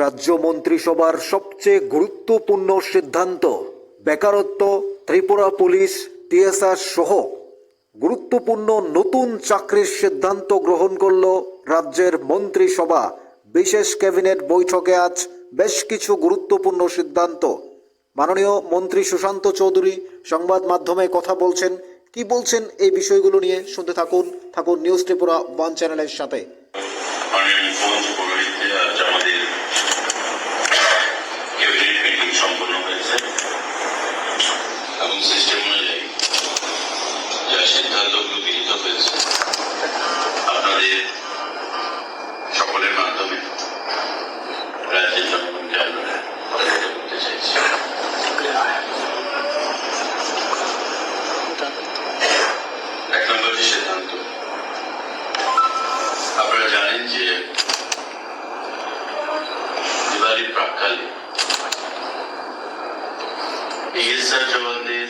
রাজ্য মন্ত্রিসভার সবচেয়ে গুরুত্বপূর্ণ সিদ্ধান্ত, বেকারত্ব, ত্রিপুরা পুলিশ, টিএসআর সহ গুরুত্বপূর্ণ নতুন চাকরির সিদ্ধান্ত গ্রহণ করল রাজ্যের মন্ত্রিসভা। বিশেষ ক্যাবিনেট বৈঠকে আজ বেশ কিছু গুরুত্বপূর্ণ সিদ্ধান্ত। মাননীয় মন্ত্রী সুশান্ত চৌধুরী সংবাদ মাধ্যমে কথা বলছেন। কি বলছেন এই বিষয়গুলো নিয়ে শুনতে থাকুন নিউজ ত্রিপুরা ওয়ান চ্যানেলের সাথে। সম্পন্ন হয়েছে এবং সিস্টেম অনুযায়ী যা সিদ্ধান্তগুলো গৃহীত হয়েছে আপনাদের সকলের মাধ্যমে রাজ্যের জনগণকে আপনারা অবগত করতে চাইছি। এক নম্বর যে সিদ্ধান্ত, আপনারা জানেন যে দিওয়ালির প্রাক্কালে টিএসআর জওয়ানদের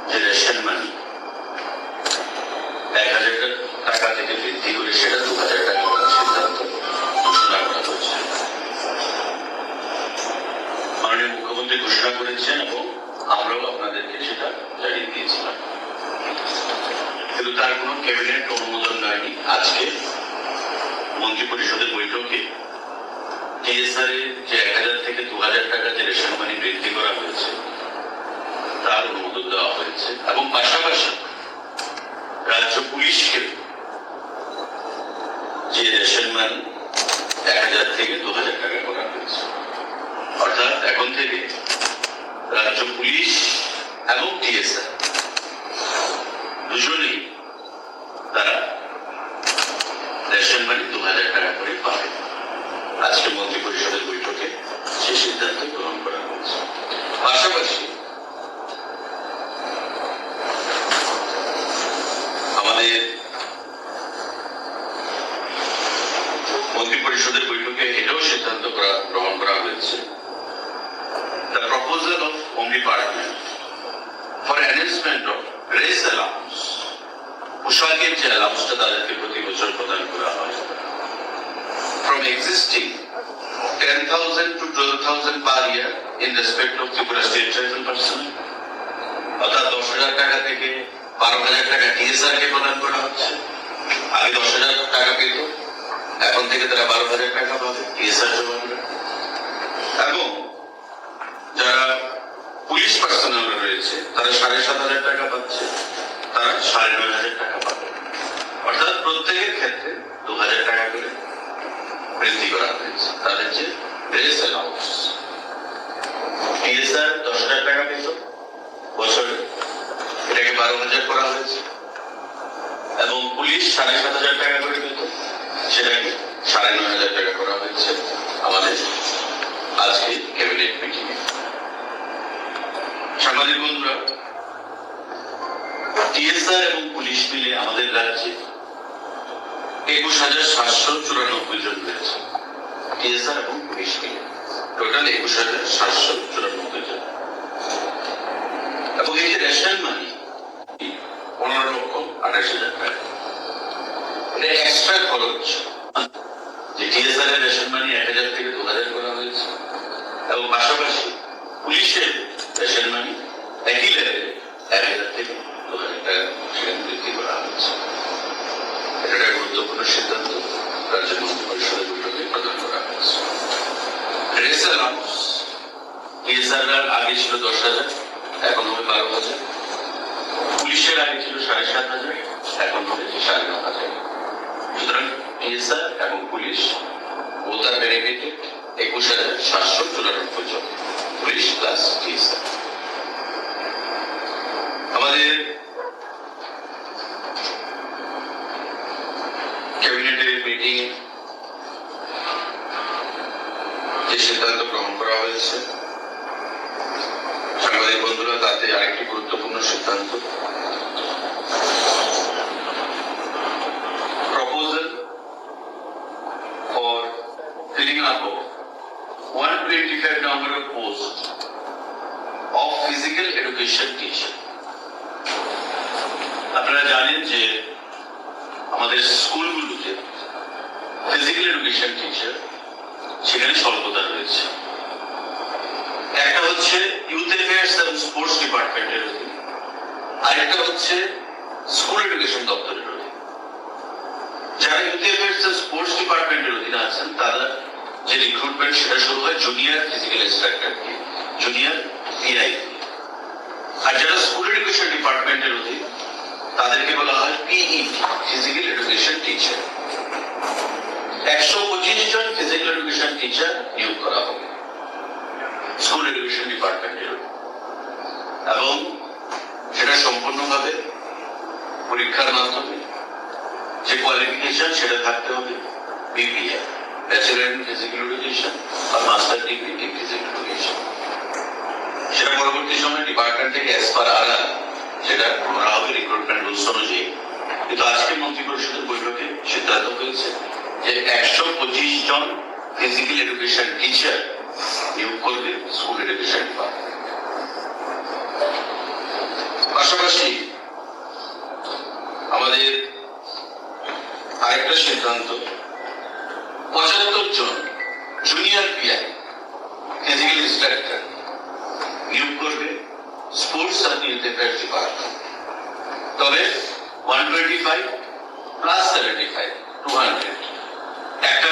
যে রেশন মানি 1,000 টাকা থেকে বৃদ্ধি করে সেটা 2,000 টাকা করার সিদ্ধান্ত ঘোষণা করা হয়েছে। মাননীয় মুখ্যমন্ত্রী ঘোষণা করেছেন এবং আমরাও আপনাদেরকে সেটা জানিয়ে দিয়েছিলাম, কিন্তু তার কোনো ক্যাবিনেট অনুমোদন হয়নি। আজকে মন্ত্রী পরিষদের বৈঠকে টিএসআর এর যে 1,000 থেকে 2,000 টাকা যে রেশন মানি বৃদ্ধি করা হয়েছে তার অনুমোদন দেওয়া হয়েছে এবং পাশাপাশি রাজ্য পুলিশকে যে রেশন মানি 1,000 থেকে 2,000 টাকা করা হয়েছে। অর্থাৎ এখন থেকে রাজ্য পুলিশ এবং টিএসআর দুজনেই তারা রেশন মানি 2,000 টাকা করে পাবে। আজকে মন্ত্রী পরিষদের বৈঠকে সেই সিদ্ধান্ত গ্রহণ করা হয়েছে। পাশাপাশি আমাদের মন্ত্রী পরিষদের বৈঠকে এটাও সিদ্ধান্ত গ্রহণ করা হয়েছে, the proposal of home department for enhancement of race allowance, পোশাকের যে অ্যালাউন্সটা তাদেরকে প্রতি বছর প্রদান করা হয় from existing 10,000 to 12,000 per year in respect of Tripura state tribal personnel, অর্থাৎ 10,000 টাকা থেকে 12,000 টাকা টিএসআর কে প্রদান করা হচ্ছে। আগে 10,000 টাকা পেত, এখন থেকে তারা 12,000 টাকা পাবে টিএসআর জওয়ানরা। এবং যারা পুলিশ পার্সোনাল রয়েছে তারা 7,500 টাকা পাচ্ছে, তারা 9,500 টাকা পাবে। অর্থাৎ প্রত্যেকের ক্ষেত্রে 2,000 টাকা করে বৃদ্ধি করা হয়েছে তাদের যে ড্রেস অ্যালাউন্স। টিএসআর 10,000 টাকা পেত বছরে, এটাকে 12,000 করা হয়েছে এবং পুলিশ 7,500 টাকা করে পেত, সেটাকে 9,500 টাকা করা হয়েছে আমাদের আজকে ক্যাবিনেট মিটিং এ। সাংবাদিক বন্ধুরা, টিএসআর এবং পুলিশ মিলে আমাদের রাজ্যে 21,794 জন রয়েছে। টিএসআর এবং পুলিশ মিলে টোটাল 21,794 জন। এবং এই যে রেশন মানি 15,28,000 টাকা, এটা এক্সট্রা খরচ যে টিএসআর এর রেশন মানি 1,000 থেকে 2,000 করা হয়েছে এবং পাশাপাশি পুলিশের রেশন মানি একই লেভেলে 1,000 থেকে 2,000 টাকা সেখানে বৃদ্ধি করা হয়েছে। এটা গুরুত্বপূর্ণ সিদ্ধান্ত রাজ্য মন্ত্রী পরিষদের বৈঠকে প্রদান করা হয়েছে। রেস অ্যালাউন্স টিএসআর আগে ছিল 10,000, এখন হবে 12,000। পুলিশের আগে ছিল 7,500, এখন হয়েছে 9,500। সুতরাং টিএসআর এবং পুলিশ বোথ আর বেনিফিটেড 21,794 জন, পুলিশ প্লাস টিএসআর। আমাদের ক্যাবিনেটের মিটিং যে সিদ্ধান্ত গ্রহণ করা হয়েছে সাংবাদিক বন্ধুরা, তাতে আরেকটি গুরুত্বপূর্ণ সিদ্ধান্ত, proposal for filling up 125 number of posts of physical education teacher। আপনারা জানেন যে আমাদের স্কুলগুলোতে ফিজিক্যাল এডুকেশন টিচার সেখানে স্বল্পতা রয়েছে। একটা হচ্ছে ইউথ অ্যাফেয়ার্স এবং স্পোর্টস ডিপার্টমেন্টের অধীনে, আরেকটা হচ্ছে স্কুল এডুকেশন দপ্তরের অধীনে। যারা ইউথ অ্যাফেয়ার্স এবং স্পোর্টস ডিপার্টমেন্টের অধীনে আছেন তারা যে রিক্রুটমেন্ট সেটা শুরু হয় জুনিয়র ফিজিক্যাল ইন্সট্রাক্টর দিয়ে, জুনিয়র পিআই। আর যারা স্কুল এডুকেশন ডিপার্টমেন্টের অধীনে তাদেরকে বলা হয় পিইটি, ফিজিক্যাল এডুকেশন টিচার। 125 জন ফিজিক্যাল এডুকেশন টিচার নিয়োগ করা হবে স্কুল এডুকেশন ডিপার্টমেন্টের, এবং সেটা সম্পূর্ণভাবে পরীক্ষার মাধ্যমে যে কোয়ালিফিকেশন সেটা থাকতে হবে BPA, bachelor in physical education আর master degree in physical education. সেটা পরবর্তী সময় ডিপার্টমেন্ট থেকে অ্যাজ পার আলা সেটা করা হবে রিক্রুটমেন্ট রুলস অনুযায়ী। কিন্তু আজকে মন্ত্রিপরিষদের বৈঠকে সিদ্ধান্ত হয়েছে যে 125 জন ফিজিক্যাল এডুকেশন টিচার নিয়োগ করবে স্কুল এডুকেশন ডিপার্টমেন্ট। পাশাপাশি আমাদের আরেকটা সিদ্ধান্ত, 75 জন জুনিয়র পিআই ফিজিক্যাল ইন্সট্রাক্টর নিয়োগ করবে sports and youth affairs department. তবে 125 প্লাস 75, 200 একটা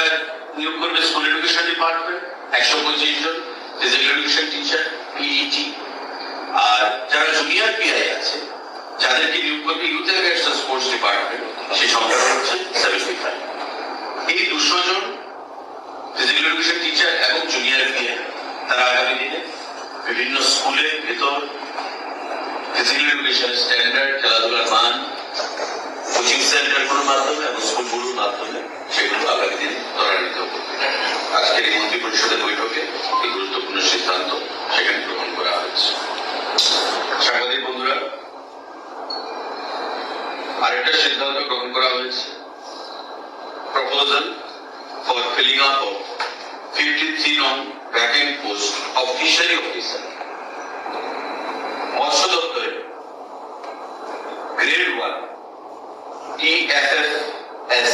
নিয়োগ করবে স্কুল এডুকেশন ডিপার্টমেন্ট, 125 জন ফিজিক্যাল এডুকেশন টিচার পিইটি। আর যারা জুনিয়র পিআই আছে যাদেরকে নিয়োগ করবে youth affairs and sports department, সেই সংখ্যাটা হচ্ছে 75। এই 200 জন ফিজিক্যাল এডুকেশন টিচার এবং জুনিয়র পিআই তারা আগামী দিনে বিভিন্ন স্কুলের ভেতর ফিজিক্যাল এডুকেশন স্ট্যান্ডার্ড, খেলাধুলার মান, কোচিং সেন্টারগুলোর মাধ্যমে এবং স্কুলগুলোর মাধ্যমে সেগুলো আগামী দিনে ত্বরান্বিত করবে। আজকের এই মন্ত্রী পরিষদের বৈঠকে এই গুরুত্বপূর্ণ সিদ্ধান্ত সেখানে গ্রহণ করা হয়েছে। সাংবাদিক বন্ধুরা, আরেকটা সিদ্ধান্ত গ্রহণ করা হয়েছে, proposal for filling up of 53 non vacant post of fishery officer, মৎস্য দপ্তরে grade 1 TFFS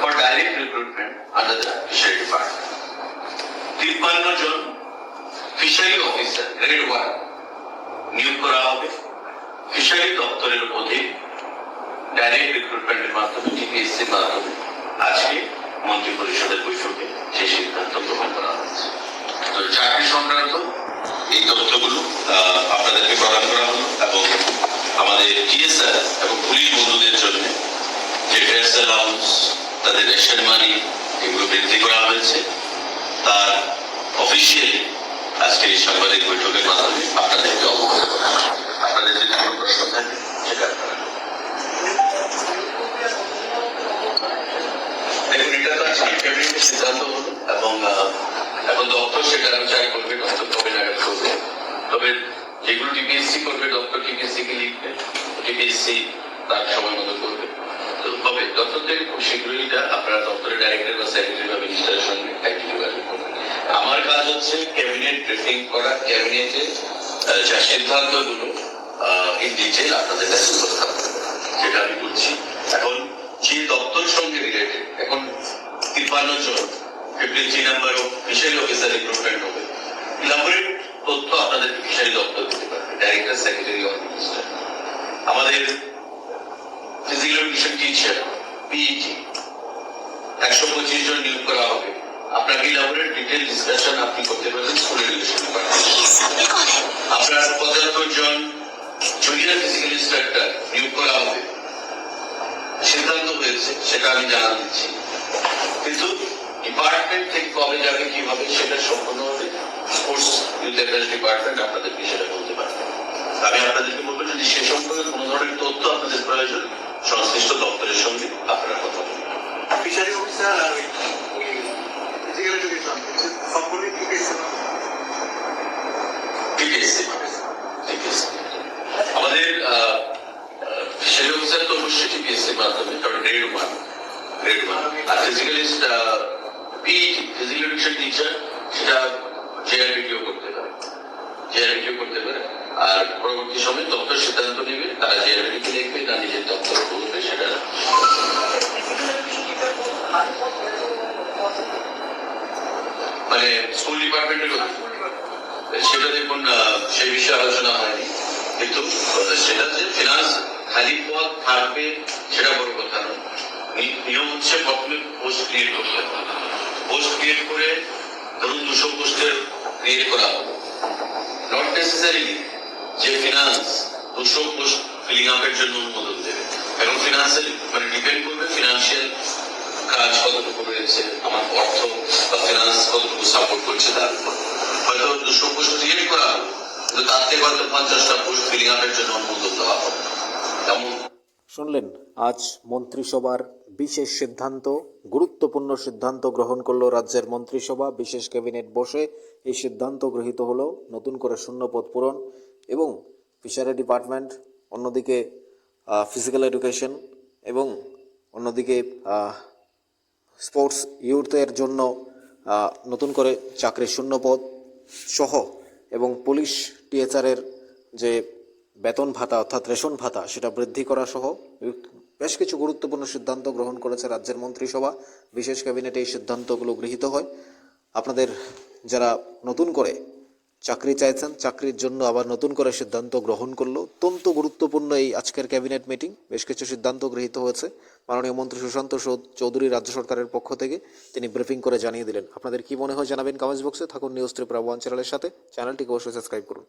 for direct recruitment under the fishery department. 53 জন ফিশারি অফিসার গ্রেড 1 নিয়োগ করা হবে ফিশারি দপ্তরের অধীন ডাইরেক্ট রিক্রুটমেন্টের মাধ্যমে, টিপিএসসির মাধ্যমে। আজকে মন্ত্রী পরিষদের বৈঠকে সেই সিদ্ধান্ত গ্রহণ করা হয়েছে। তো চাকরি সংক্রান্ত এই তথ্যগুলো আপনাদেরকে প্রদান করা হলো, এবং আমাদের টিএসআর এবং পুলিশ বন্ধুদের জন্য যে ড্রেস অ্যালাউন্স, তাদের রেশন মানি, এগুলো বৃদ্ধি করা হয়েছে, তার অফিসিয়ালি আজকের এই সাংবাদিক বৈঠকের মাধ্যমে আপনাদেরকে অবগত করা। আপনাদের যদি কোনো প্রশ্ন থাকে সেটা আপনারা দেখুন। এটা তো আজকে ক্যাবিনেটের সিদ্ধান্ত হলো, এবং এখন দপ্তর সেটা বিচার করবে, দপ্তর কবে নাগাদ করবে। তবে যেগুলো টিপিএসসি করবে দপ্তর টিপিএসসি কে লিখবে, টিপিএসসি তার সময় মতো করবে। তবে দপ্তর থেকে খুব শীঘ্রই এটা আপনারা দপ্তরের ডাইরেক্টর বা সেক্রেটারি বা মিনিস্টারের সঙ্গে একটি যোগাযোগ করবেন। আমার কাজ হচ্ছে ক্যাবিনেট ব্রিফিং করা, ক্যাবিনেটে যা সিদ্ধান্তগুলো ইন ডিটেল আপনাদের কাছে উপস্থাপন করা, যেটা আমি করছি। এখন যে দপ্তর সঙ্গে রিলেটেড, এখন 53 জন 53 নাম্বার ফিশারি অফিসার রিক্রুটমেন্ট হবে। ইলাবোরেট তথ্য আপনাদের ফিশারি দপ্তর দিতে পারবে, ডাইরেক্টর, সেক্রেটারি অফ মিনিস্টার। আমাদের ফিজিক্যাল এডুকেশন টিচার পিইটি 125 জন নিয়োগ করা হবে। আপনাকে ইলাবোরেট ডিটেল ডিসকাশন আপনি করতে পারবেন স্কুল এডুকেশন ডিপার্টমেন্ট। আপনার 75 জন জুনিয়র ফিজিক্যাল ইন্সট্রাক্টর নিয়োগ করা হবে, সিদ্ধান্ত হয়েছে, সেটা আমি জানা দিচ্ছি। কিন্তু ডিপার্টমেন্ট থেকে কবে যাবে, কিভাবে, সেটা সম্পূর্ণভাবে স্পোর্টস ইউথ অ্যাফেয়ার্স ডিপার্টমেন্ট আপনাদেরকে সেটা বলতে পারবে। আমি আপনাদেরকে বলবো, যদি সে সম্পর্কে কোনো ধরনের তথ্য আপনাদের প্রয়োজন, সংশ্লিষ্ট দপ্তরের সঙ্গে আপনারা কথা বলবেন। ফিশারি অফিসার আর ফিজিক্যাল এডুকেশন সম্পূর্ণ টিপিএসসি আমাদের ফিশারি অফিসার তো অবশ্যই টিপিএসসির মাধ্যমে, কারণ গ্রেড 1 আর ফিজিক্যালিস্ট পিইটি ফিজিক্যাল এডুকেশন টিচার সেটা জেআরবিটিও করতে পারে। আর পরবর্তী সময় দপ্তর সিদ্ধান্ত নেবে, তারা জেআরবিটিকে লিখবে না নিজের দপ্তর করবে, সেটা মানে স্কুল ডিপার্টমেন্টের কথা সেটা দেখুন সেই বিষয়ে আলোচনা হয়নি, কিন্তু সেটা যে ফিনান্স খালি পদ থাকবে সেটা বড় কথা নয়। নিয়ম হচ্ছে প্রথমে পোস্ট ক্রিয়েট করতে হবে। পোস্ট ক্রিয়েট করে ধরুন 200 পোস্টের ক্রিয়েট করা হবে, নট নেসেসারি যে ফিনান্স 200 পোস্ট ফিলিং আপের জন্য অনুমোদন দেবে। এখন ফিনান্সিয়াল মানে ডিপেন্ড করবে ফিনান্সিয়াল কাজ কতটুকু রয়েছে, আমার অর্থ বা ফিনান্স কতটুকু সাপোর্ট করছে তার উপর। হয়তো 200 পোস্ট ক্রিয়েট করা হবে, কিন্তু তার থেকে হয়তো 50টা পোস্ট ফিলিং আপের জন্য অনুমোদন দেওয়া হবে। তেমন শুনলেন আজ মন্ত্রিসভার বিশেষ সিদ্ধান্ত, গুরুত্বপূর্ণ সিদ্ধান্ত গ্রহণ করলো রাজ্যের মন্ত্রিসভা। বিশেষ ক্যাবিনেট বসে এই সিদ্ধান্ত গৃহীত হলো নতুন করে শূন্যপদ পূরণ এবং ফিশারি ডিপার্টমেন্ট, অন্যদিকে ফিজিক্যাল এডুকেশন এবং অন্যদিকে স্পোর্টস ইউথের জন্য নতুন করে চাকরির শূন্যপদ সহ এবং পুলিশ টিএচআরের যে বেতন ভাতা অর্থাৎ রেশন ভাতা সেটা বৃদ্ধি করা সহ বেশ কিছু গুরুত্বপূর্ণ সিদ্ধান্ত গ্রহণ করেছে রাজ্যের মন্ত্রিসভা। বিশেষ ক্যাবিনেটে এই সিদ্ধান্তগুলো গৃহীত হয়। আপনাদের যারা নতুন করে চাকরি চাইছেন, চাকরির জন্য আবার নতুন করে সিদ্ধান্ত গ্রহণ করলো। অত্যন্ত গুরুত্বপূর্ণ এই আজকের ক্যাবিনেট মিটিং। বেশ কিছু সিদ্ধান্ত গৃহীত হয়েছে। মাননীয় মন্ত্রী সুশান্ত চৌধুরী রাজ্য সরকারের পক্ষ থেকে তিনি ব্রিফিং করে জানিয়ে দিলেন। আপনাদের কি মনে হয় জানাবেন কমেন্টস বক্সে। থাকুন নিউজ ত্রিপুরা ওয়ান চ্যানেলের সাথে। চ্যানেলটিকে অবশ্যই সাবস্ক্রাইব করুন।